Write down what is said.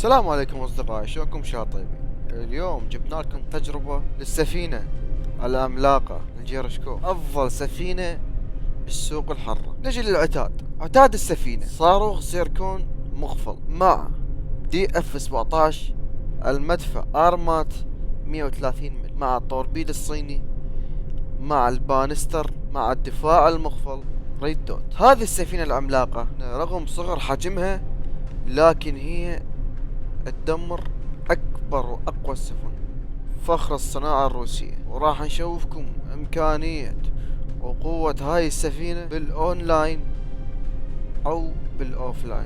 السلام عليكم أصدقائي، شلونكم طيبين؟ اليوم جبنا لكم تجربة للسفينة العملاقة الجيرشكو، أفضل سفينة بالسوق الحرة. نجي للعتاد. عتاد السفينة صاروخ زيركون مخفض مع دي اف 17 المدفع ارمات 130 مل مع الطوربيد الصيني مع البانستر مع الدفاع المخفض ريد دوت. هذه السفينة العملاقة رغم صغر حجمها لكن هي تدمر أكبر وأقوى السفن، فخر الصناعة الروسية. وراح نشوفكم إمكانية وقوة هاي السفينة بالأونلاين أو بالأوفلاين.